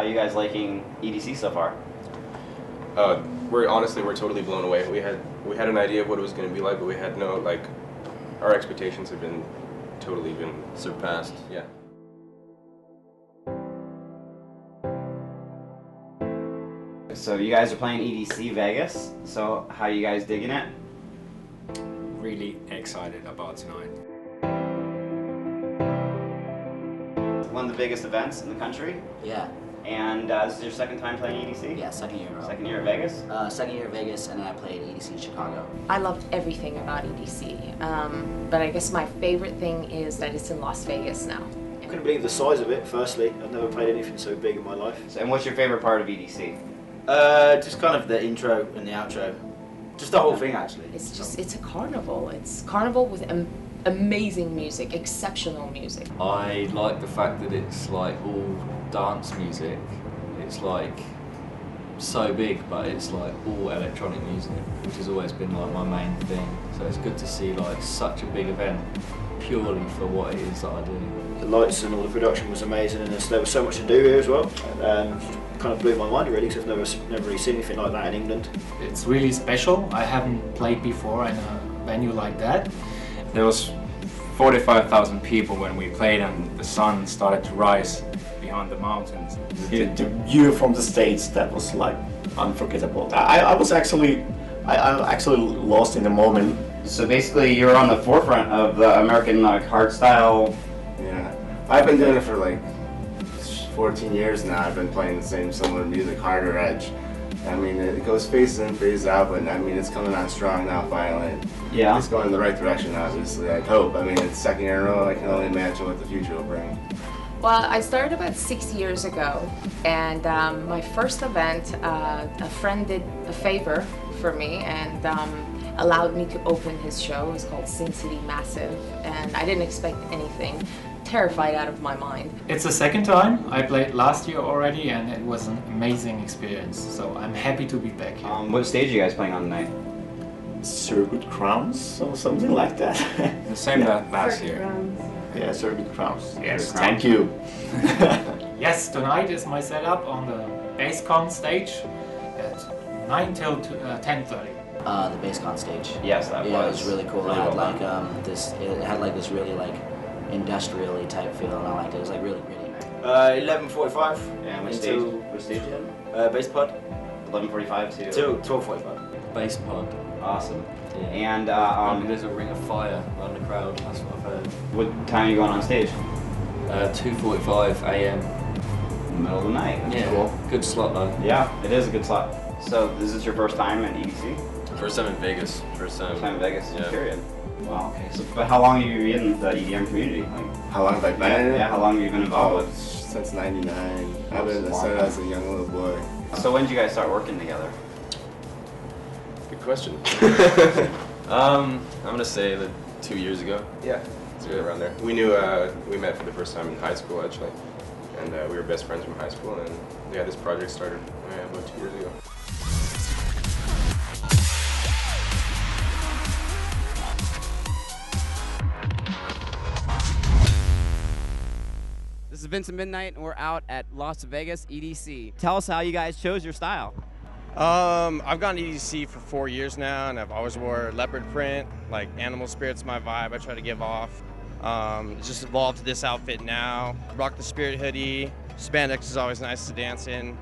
How are you guys liking EDC so far? We're totally blown away. We had an idea of what it was going to be like, but we had no, like, our expectations have been totally surpassed. Yeah. So you guys are playing EDC Vegas. So how are you guys digging it? Really excited about tonight. One of the biggest events in the country. Yeah. And this is your second time playing EDC? Yeah, second year in a row. Second year at Vegas? Second year at Vegas, and then I played EDC in Chicago. I loved everything about EDC, but I guess my favorite thing is that it's in Las Vegas now. I couldn't believe the size of it, firstly. I've never played anything so big in my life. And what's your favorite part of EDC? Just kind of the intro and the outro. Just the whole thing, actually. It's a carnival. It's carnival with amazing music, exceptional music. I like the fact that it's like all dance music. It's like so big, but it's like all electronic music, which has always been like my main thing. So it's good to see like such a big event purely for what it is that I do. The lights and all the production was amazing, and there was so much to do here as well. Kind of blew my mind really, because I've never really seen anything like that in England. It's really special. I haven't played before in a venue like that. There was 45,000 people when we played, and the sun started to rise behind the mountains. The view from the States, that was like unforgettable. I actually lost in the moment. So basically you're on the forefront of the American hardstyle. Yeah, I've been doing it for like 14 years now. I've been playing the same similar music, harder edge. I mean, it goes phase in, phase out, but I mean, it's coming on strong now finally. Yeah. It's going in the right direction, obviously, I hope. I mean, it's second year in a row. I can only imagine what the future will bring. Well, I started about 6 years ago, and my first event, a friend did a favor for me and allowed me to open his show. It was called Sin City Massive, and I didn't expect anything. Terrified out of my mind. It's the second time. I played last year already, and it was an amazing experience. So I'm happy to be back here. What stage are you guys playing on tonight? Circuit Crowns or something like that. The same that last year. Yeah, Circuit Crowns. Yes, Circuit thank you. Yes, tonight is my setup on the BassCon stage at 9 till 10:30. The BassCon stage. Yes, that yeah, was. it was really cool. Really It had well like it had like this really like industrially type feel, and I liked it. It was like really gritty. 11:45. And which stage you had? Bass pod. 11:45 to 12:45. Bass pod. Awesome. Yeah. And there's a ring of fire around the crowd. That's what I've heard. what time are you going on stage? 2:45 a.m. In the middle of the night. That's Yeah, cool. good slot though. Yeah, it is a good slot. So this is your first time at EDC? First time in Vegas. First time. First time in Vegas, Yeah. period. Wow. Okay. So, but how long have you been in the EDM community? Like, How long have I been in it? yeah, how long have you been involved Oh, with? since '99. I That's a long started time. as a young little boy. So when did you guys start working together? Good question. I'm gonna say that 2 years ago. Yeah, it's right around there. We knew we met for the first time in high school actually, and we were best friends from high school. And yeah, this project started about 2 years ago. This is Vincent Midnight, and we're out at Las Vegas EDC. Tell us how you guys chose your style. I've gone to EDC for 4 years now, and I've always wore leopard print. Like animal spirit's my vibe. I try to give off. It's just evolved to this outfit now. Rock the spirit hoodie. Spandex is always nice to dance in.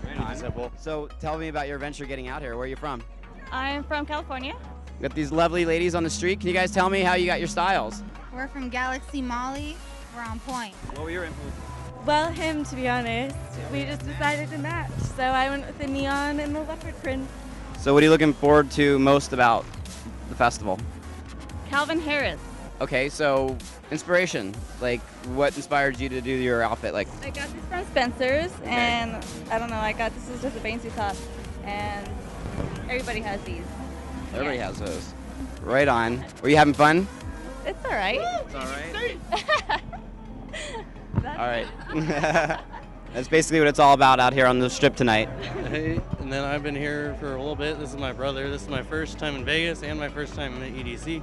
Pretty simple. So tell me about your adventure getting out here. Where are you from? I'm from California. Got these lovely ladies on the street. Can you guys tell me how you got your styles? We're from Galaxy Molly. We're on point. What were your influences? Well, him, to be honest. We just decided to match. So I went with the neon and the leopard print. So what are you looking forward to most about the festival? Calvin Harris. Okay, so inspiration. Like, what inspired you to do your outfit? Like, I got this from Spencer's, and I don't know, I got this is just a Bainsy top, and everybody has these. everybody has those. Right on. Were you having fun? It's all right. It's all right. All right. That's basically what it's all about out here on the strip tonight. Hey, and then I've been here for a little bit. This is my brother. This is my first time in Vegas and my first time in the EDC.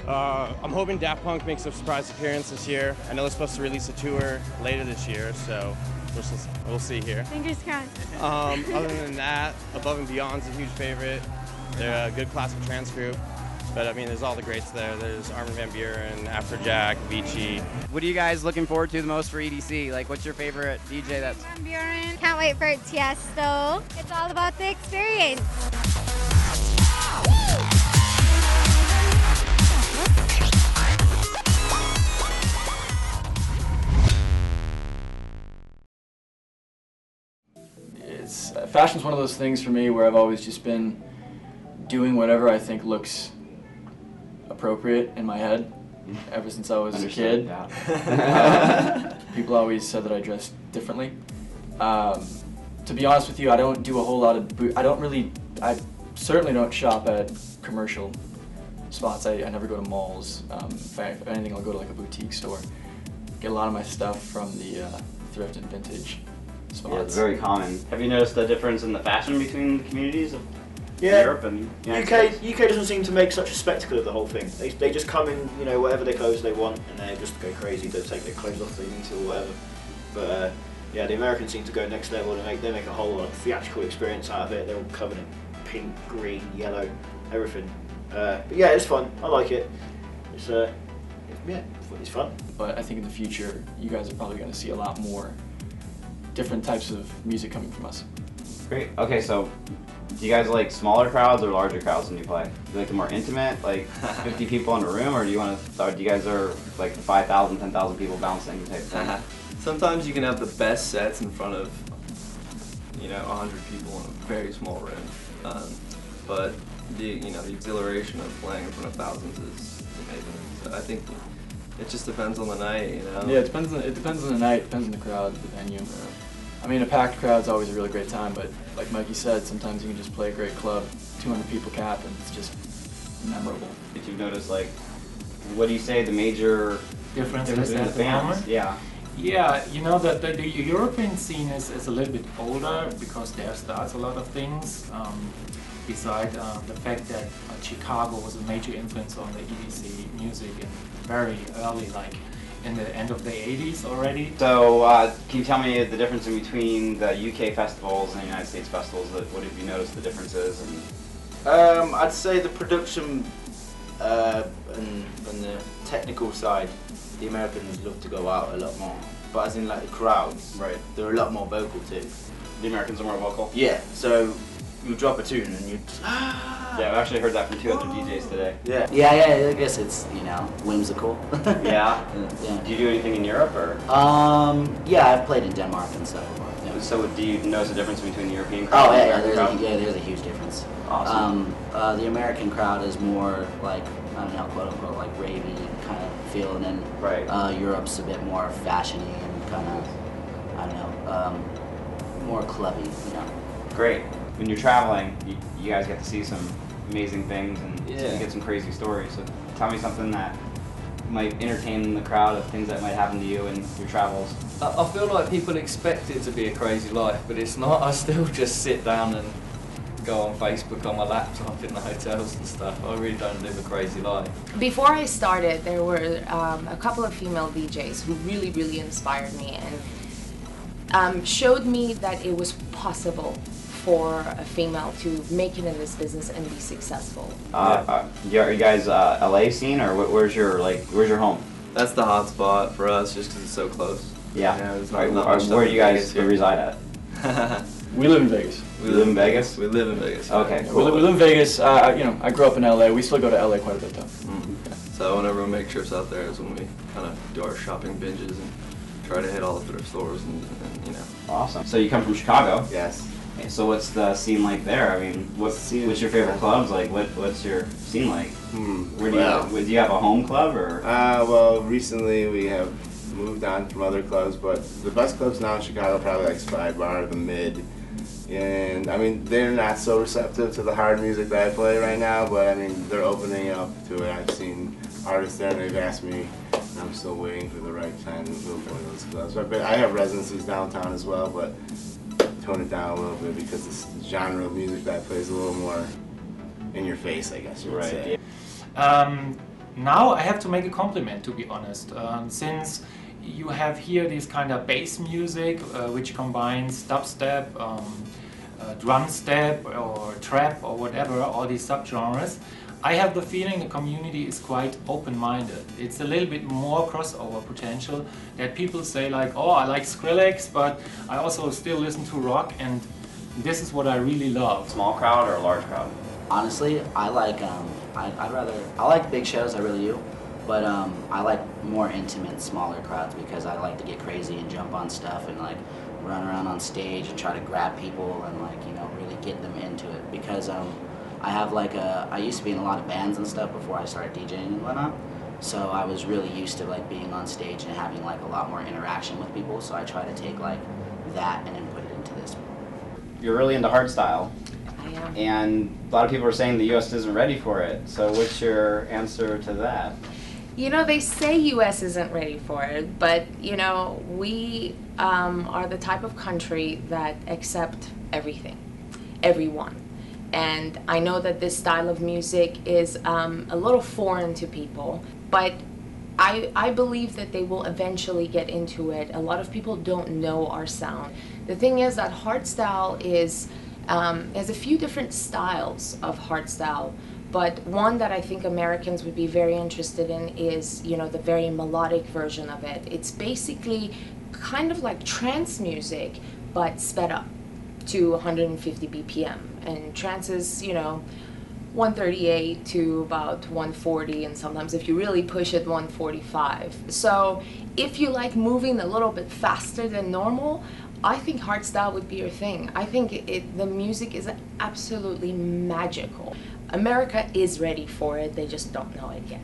I'm hoping Daft Punk makes a surprise appearance this year. I know they're supposed to release a tour later this year, so we'll see here. Fingers crossed. Other than that, Above and Beyond's a huge favorite. They're a good classical trance group. But I mean, there's all the greats there. There's Armin van Buuren, Afrojack, Vici. What are you guys looking forward to the most for EDC? Like, what's your favorite DJ that's... Van Buuren. Can't wait for Tiesto. It's all about the experience. Fashion's one of those things for me where I've always just been doing whatever I think looks appropriate in my head ever since I was a kid. Yeah. People always said that I dressed differently. To be honest with you, I don't do a whole lot of I certainly don't shop at commercial spots. I never go to malls. If anything, I'll go to like a boutique store. Get a lot of my stuff from the thrift and vintage spots. Yeah, it's very common. Have you noticed the difference in the fashion between the communities of Europe and UK doesn't seem to make such a spectacle of the whole thing. They just come in, you know, whatever their clothes they want, and they just go crazy. They take their clothes off if they need to or whatever. But yeah, the Americans seem to go next level and they make a whole like, theatrical experience out of it. They're all covered in pink, green, yellow, everything. But yeah, it's fun. I like it. It's it's fun. But I think in the future, you guys are probably going to see a lot more different types of music coming from us. Great. Okay, so do you guys like smaller crowds or larger crowds when you play? Do you like the more intimate, like 50 people in a room, or do you guys are like 5,000, 10,000 people bouncing type thing? Sometimes you can have the best sets in front of, 100 people in a very small room. But the exhilaration of playing in front of thousands is amazing. So I think it just depends on the night, Yeah, it depends on the night, depends on the crowd, the venue. I mean, a packed crowd's always a really great time, but like Mikey said, sometimes you can just play a great club, 200 people cap, and it's just memorable. If you've noticed, like, what do you say the major difference in the bands? Yeah. Yeah, the European scene is a little bit older because there starts a lot of things. Besides the fact that Chicago was a major influence on the EDC music and very early, like in the end of the 80s already. So can you tell me the difference in between the UK festivals and the United States festivals? What have you noticed the differences? And I'd say the production and the technical side, the Americans love to go out a lot more. But as in like the crowds, right, they're a lot more vocal too. The Americans are more vocal? Yeah, so you drop a tune and you yeah, I've actually heard that from 2 other DJs today. Yeah, I guess it's, whimsical. Yeah? Yeah. Do you do anything in Europe, or? Yeah, I've played in Denmark and so forth. Yeah. So do you notice the difference between the European crowd and the American crowd? There's a huge difference. Awesome. The American crowd is more like, I don't know, quote unquote, like ravey kind of feel, and then Europe's a bit more fashiony and kind of, I don't know, more clubby, Great. When you're traveling, you guys get to see some amazing things and you get some crazy stories. So tell me something that might entertain the crowd of things that might happen to you in your travels. I feel like people expect it to be a crazy life, but it's not. I still just sit down and go on Facebook on my laptop in the hotels and stuff. I really don't live a crazy life. Before I started, there were a couple of female DJs who really, really inspired me and showed me that it was possible for a female to make it in this business and be successful. Are you guys LA scene, or where's your home? That's the hot spot for us, just because it's so close. Yeah. There's not much where stuff do you guys reside at? We live in Vegas. We live in Vegas? We live in Vegas. Okay, Yeah, cool. we live in Vegas. I grew up in LA. We still go to LA quite a bit though. Yeah. So whenever we make trips out there is when we kind of do our shopping binges and try to hit all the thrift stores and. Awesome. So you come from Chicago? Yes. Okay, so what's the scene like there? I mean, what's your favorite clubs? Like, what's your scene like? Where do you have a home club, or? Well, recently we have moved on from other clubs, but the best clubs now in Chicago are probably like Spy Bar, The Mid, and I mean they're not so receptive to the hard music that I play right now, but I mean they're opening up to it. I've seen artists there and they've asked me, and I'm still waiting for the right time to go to one of those clubs. But I have residencies downtown as well, but tone it down a little bit because this genre of music that I play is a little more in your face, I guess you would say. Now I have to make a compliment, to be honest. Since you have here this kind of bass music which combines dubstep, drum step or trap or whatever, all these subgenres. I have the feeling the community is quite open-minded. It's a little bit more crossover potential, that people say like, oh, I like Skrillex, but I also still listen to rock, and this is what I really love. Small crowd or a large crowd? Honestly, I like I like big shows, I really do, but I like more intimate, smaller crowds because I like to get crazy and jump on stuff and like run around on stage and try to grab people and like, you know, really get them into it, because I have like I used to be in a lot of bands and stuff before I started DJing and whatnot, so I was really used to like being on stage and having like a lot more interaction with people, so I try to take like that and then put it into this. You're really into hardstyle. I am. And a lot of people are saying the US isn't ready for it. So what's your answer to that? You know, they say US isn't ready for it, but you know, we are the type of country that accept everything, everyone. And I know that this style of music is a little foreign to people, but I believe that they will eventually get into it. A lot of people don't know our sound. The thing is that hardstyle is, there's a few different styles of hardstyle, but one that I think Americans would be very interested in is, you know, the very melodic version of it. It's basically kind of like trance music, but sped up to 150 BPM. And trance is, you know, 138 to about 140, and sometimes if you really push it, 145. So if you like moving a little bit faster than normal, I think hardstyle would be your thing. I think the music is absolutely magical. America is ready for it, they just don't know it yet.